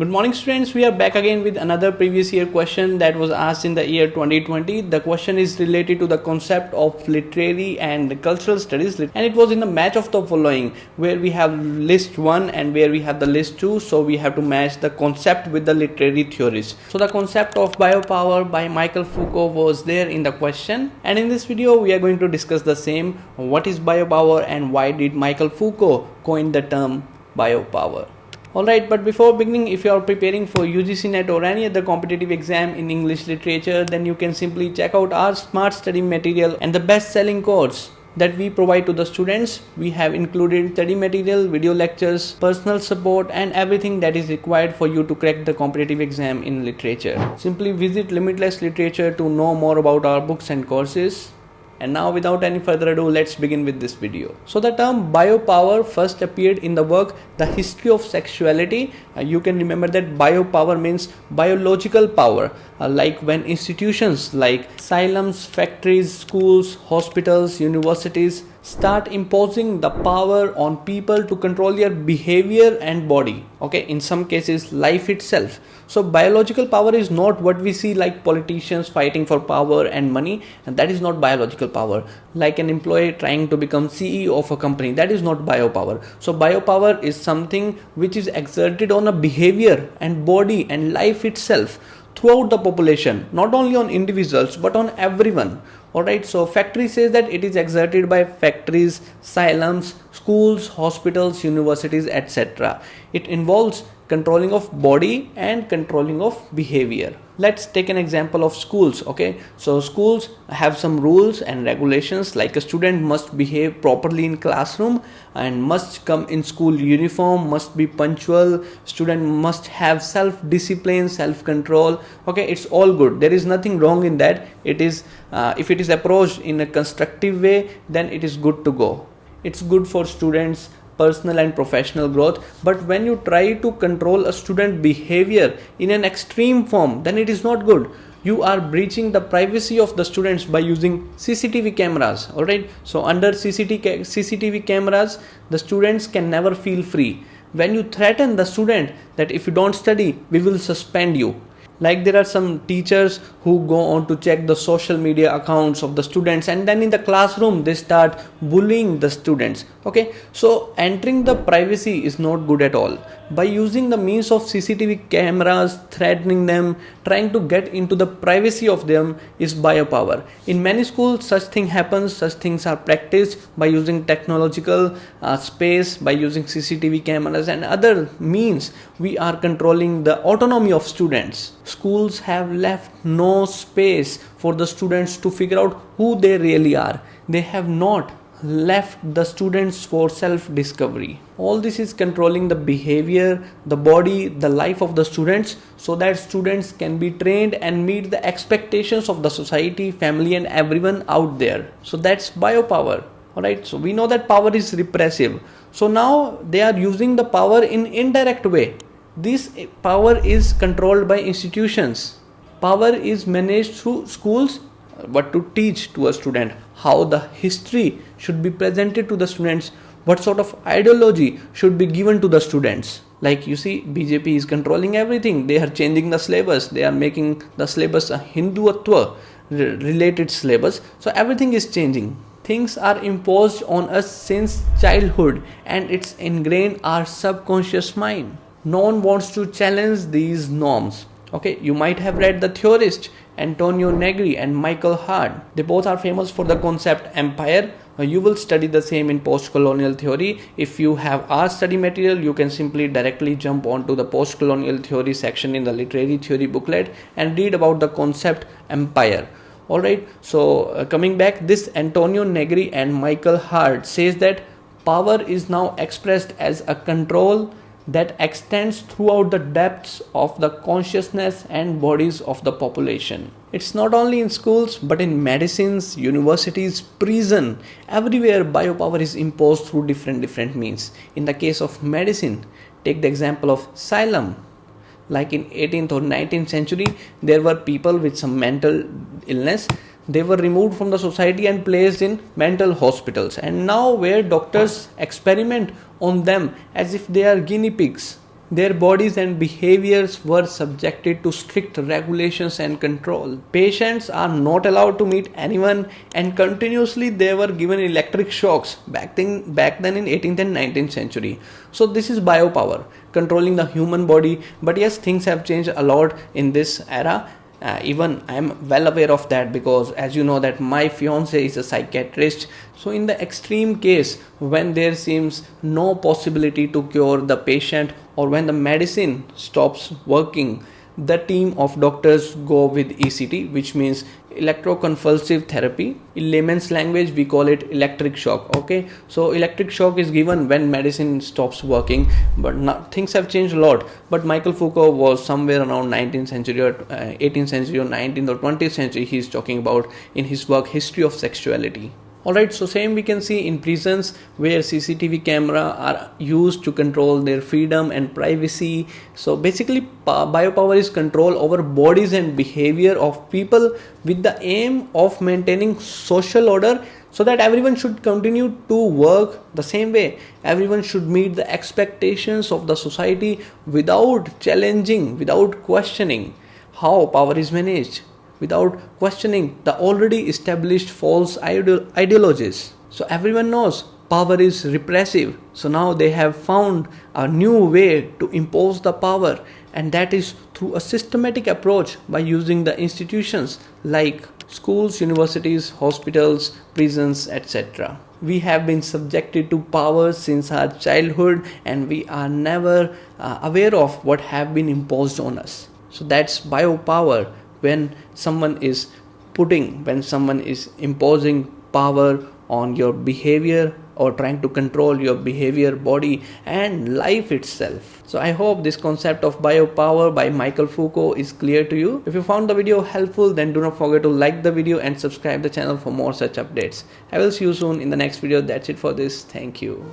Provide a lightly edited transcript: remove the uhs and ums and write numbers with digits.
Good morning students, we are back again with another previous year question that was asked in the year 2020. The question is related to the concept of literary and cultural studies, and it was in the match of the following, where we have list 1 and where we have the list 2. So we have to match the concept with the literary theories. So the concept of biopower by Michel Foucault was there in the question, and in this video we are going to discuss the same. What is biopower and why did Michel Foucault coin the term biopower? Alright, but before beginning, if you are preparing for UGC-NET or any other competitive exam in English literature, then you can simply check out our smart study material and the best selling course that we provide to the students. We have included study material, video lectures, personal support and everything that is required for you to crack the competitive exam in literature. Simply visit Limitless Literature to know more about our books and courses. And now without any further ado, let's begin with this video. So the term biopower first appeared in the work The History of Sexuality. You can remember that biopower means biological power, like when institutions like asylums, factories, schools, hospitals, universities start imposing the power on people to control their behavior and body, okay, in some cases life itself. So biological power is not what we see like politicians fighting for power and money, and that is not biological power. Like an employee trying to become CEO of a company, that is not biopower. So biopower is something which is exerted on a behavior and body and life itself throughout the population, not only on individuals but on everyone. Alright, so factory says that it is exerted by factories, asylums, schools, hospitals, universities, etc. It involves controlling of body and controlling of behavior. Let's take an example of schools. Okay, so schools have some rules and regulations, like a student must behave properly in classroom and must come in school uniform, must be punctual, student must have self-discipline, self-control. Okay, it's all good, there is nothing wrong in that. It is if it is approached in a constructive way, then it is good to go. It's good for students' personal and professional growth. But when you try to control a student behavior in an extreme form, then it is not good. You are breaching the privacy of the students by using CCTV cameras. Alright, so under CCTV cameras, the students can never feel free. When you threaten the student that if you don't study, we will suspend you. Like there are some teachers who go on to check the social media accounts of the students, and then in the classroom they start bullying the students. Okay, so entering the privacy is not good at all. By using the means of CCTV cameras, threatening them, trying to get into the privacy of them is biopower. In many schools such thing happens, such things are practiced by using technological space, by using CCTV cameras and other means. We are controlling the autonomy of students. Schools have left no space for the students to figure out who they really are. They have not left the students for self-discovery. All this is controlling the behavior, the body, the life of the students, so that students can be trained and meet the expectations of the society, family and everyone out there. So that's biopower. Alright, so we know that power is repressive. So now they are using the power in indirect way. This power is controlled by institutions. Power is managed through schools, what to teach to a student, how the history should be presented to the students, what sort of ideology should be given to the students. Like you see, BJP is controlling everything. They are changing the syllabus. They are making the syllabus a Hinduatva related syllabus. So everything is changing. Things are imposed on us since childhood, and it's ingrained our subconscious mind. No one wants to challenge these norms. Okay, you might have read the theorists Antonio Negri and Michael Hart. They both are famous for the concept empire. You will study the same in post-colonial theory. If you have our study material, you can simply directly jump onto the post-colonial theory section in the literary theory booklet and read about the concept empire. Alright, so coming back, this Antonio Negri and Michael Hart says that power is now expressed as a control that extends throughout the depths of the consciousness and bodies of the population. It's not only in schools but in medicines, universities, prison, everywhere biopower is imposed through different means. In the case of medicine, take the example of asylum. Like in 18th or 19th century, there were people with some mental illness. They were removed from the society and placed in mental hospitals, and now where doctors experiment on them as if they are guinea pigs. Their bodies and behaviors were subjected to strict regulations and control. Patients are not allowed to meet anyone, and continuously they were given electric shocks back then in 18th and 19th century. So this is biopower, controlling the human body. But yes, things have changed a lot in this era. Even I am well aware of that, because as you know that my fiance is a psychiatrist. So in the extreme case, when there seems no possibility to cure the patient, or when the medicine stops working, the team of doctors go with ECT, which means electroconvulsive therapy. In layman's language we call it electric shock. Okay, so electric shock is given when medicine stops working. But now things have changed a lot. But Michel Foucault was somewhere around 19th century or 18th century or 19th or 20th century he's talking about in his work History of Sexuality. Alright, so same we can see in prisons, where CCTV camera are used to control their freedom and privacy. So basically biopower is control over bodies and behavior of people, with the aim of maintaining social order, so that everyone should continue to work the same way. Everyone should meet the expectations of the society without challenging, without questioning how power is managed, without questioning the already established false ideologies. So everyone knows power is repressive. So now they have found a new way to impose the power, and that is through a systematic approach by using the institutions like schools, universities, hospitals, prisons, etc. We have been subjected to power since our childhood, and we are never aware of what have been imposed on us. So that's biopower, when someone is imposing power on your behavior, or trying to control your behavior, body and life itself. So I hope this concept of biopower by Michel Foucault is clear to you. If you found the video helpful, then do not forget to like the video and subscribe the channel for more such updates. I will see you soon in the next video. That's it for this. Thank you.